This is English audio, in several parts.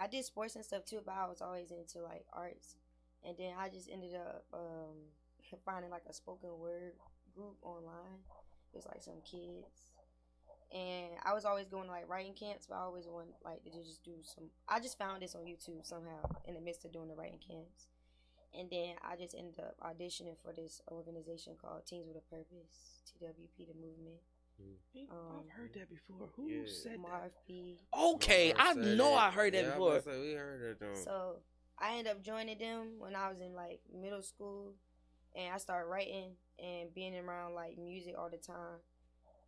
I did sports and stuff too, but I was always into like arts. And then I just ended up finding like a spoken word group online. It was like some kids, and I was always going to like writing camps, but I always wanted like to just do some. I just found this on YouTube somehow in the midst of doing the writing camps, and then I just ended up auditioning for this organization called Teens with a Purpose, TWP, the movement. I've heard that before. Who said Marv that? P. Okay, I know I heard that Yeah, before. we heard that. So I ended up joining them when I was in like middle school, and I started writing and being around like music all the time.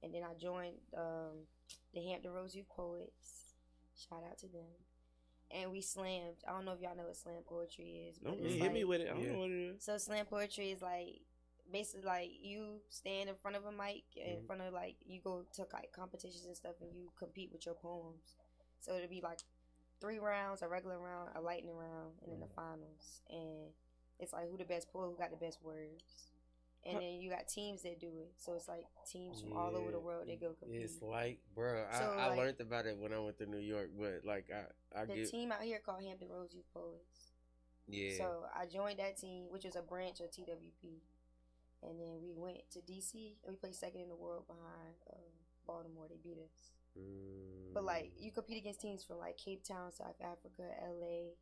And then I joined the Hampton Roads Youth Poets. Shout out to them. And we slammed. I don't know if y'all know what slam poetry is. But hit me with it. I don't know what it is. So slam poetry is like basically like you stand in front of a mic, in front of like you go to like competitions and stuff, and you compete with your poems. So it'll be like 3 rounds, a regular round, a lightning round, and then the finals. And it's like who the best poet, who got the best words. And then you got teams that do it. So it's like teams from all over the world, they go compete. It's like, bro, I learned about it when I went to New York, but like the team out here called Hampton Roads Youth Poets. Yeah. So I joined that team, which was a branch of TWP. And then we went to DC and we played second in the world behind Baltimore. They beat us. But like you compete against teams from like Cape Town, South Africa, LA.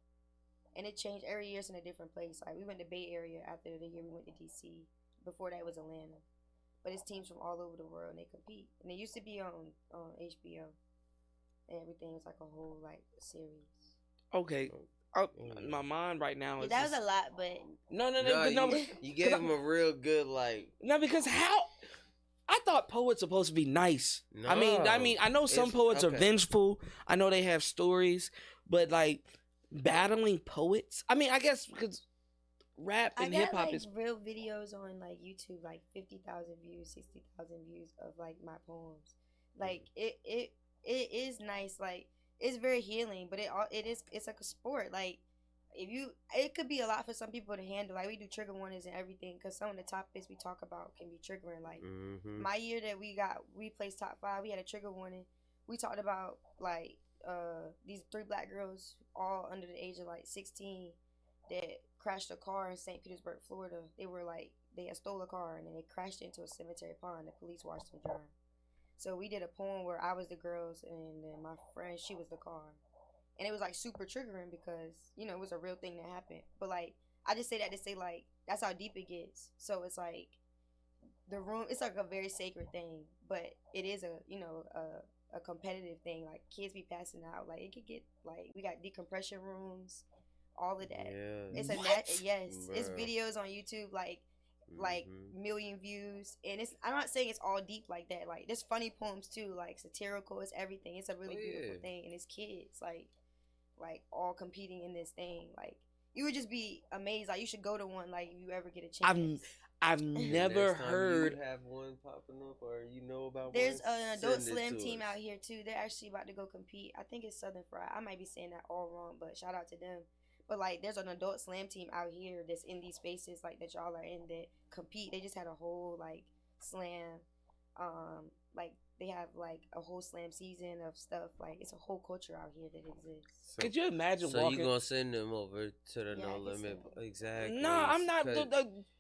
And it changed every year. It's in a different place. Like we went to Bay Area after the year we went to DC. Before that was Atlanta. But it's teams from all over the world and they compete. And it used to be on HBO. And everything was like a whole like series. Okay. My mind right now is that was a lot, but no. You gave him a real good like. No, because how? I thought poets supposed to be nice. No, I mean, I know some poets are vengeful. I know they have stories, but like battling poets. I mean, I guess because rap and hip hop like, is real videos on like YouTube, like 50,000 views, 60,000 views of like my poems. Like it is nice. Like it's very healing, but it's like a sport. Like it could be a lot for some people to handle. Like we do trigger warnings and everything because some of the topics we talk about can be triggering. Like my year that we placed top 5, we had a trigger warning. We talked about like these 3 black girls all under the age of like 16 that crashed a car in St. Petersburg, Florida. They had stole a car and then they crashed into a cemetery pond. The police watched them drown. So we did a poem where I was the girls and then my friend, she was the car. And it was like super triggering because, you know, it was a real thing that happened. But like, I just say that to say like, that's how deep it gets. So it's like, the room, it's like a very sacred thing. But it is a competitive thing. Like kids be passing out. Like it could get, like, we got decompression rooms. All of that. Yeah. It's it's videos on YouTube like million views, and I'm not saying it's all deep like that. Like there's funny poems too, like satirical. It's everything. It's a really beautiful thing, and it's kids like all competing in this thing. Like you would just be amazed. Like you should go to one. Like if you ever get a chance. I've never heard. You have one popping up, or you know about. There's an Adult Slim team out here too. They're actually about to go compete. I think it's Southern Fried. I might be saying that all wrong, but shout out to them. But like, there's an Adult Slam team out here that's in these spaces like that y'all are in that compete. They just had a whole like slam, like they have like a whole slam season of stuff. Like it's a whole culture out here that exists. Could you imagine? So you gonna send them over to the No Limit? Exactly. No, I'm not.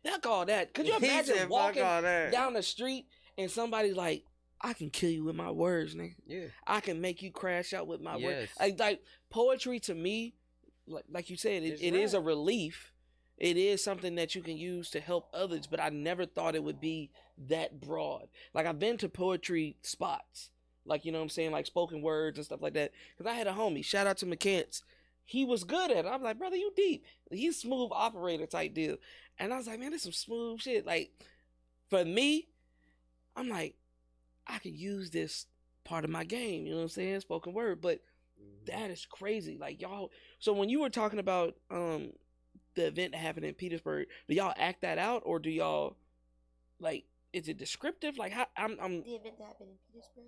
Fuck all that. Could you imagine walking down the street and somebody's like, I can kill you with my words, nigga. Yeah. I can make you crash out with my words. Like poetry to me. Like you said, it is a relief. It is something that you can use to help others, but I never thought it would be that broad. Like I've been to poetry spots, like, you know what I'm saying, like spoken words and stuff like that. Because I had a homie, shout out to McCants. He was good at it. I'm like, brother, you deep. He's smooth operator type deal. And I was like, man, this is some smooth shit. Like for me, I'm like, I could use this part of my game, you know what I'm saying, spoken word, but that is crazy. Like y'all, so when you were talking about the event that happened in Petersburg, do y'all act that out, or do y'all like, is it descriptive? Like how I'm the event that happened in Petersburg?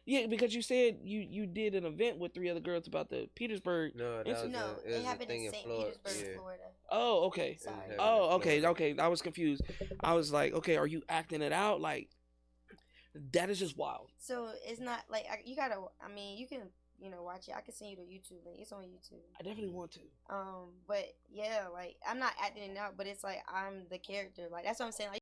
Yeah, because you said you did an event with 3 other girls about the Petersburg. It happened in St. Petersburg, Florida. Oh, okay. Sorry. Oh, okay. I was confused. I was like, okay, are you acting it out? Like that is just wild. So it's not like you can watch it, I can send you the YouTube link. It's on YouTube. I definitely want to. But yeah, like I'm not acting it out, but it's like I'm the character. Like that's what I'm saying. Like,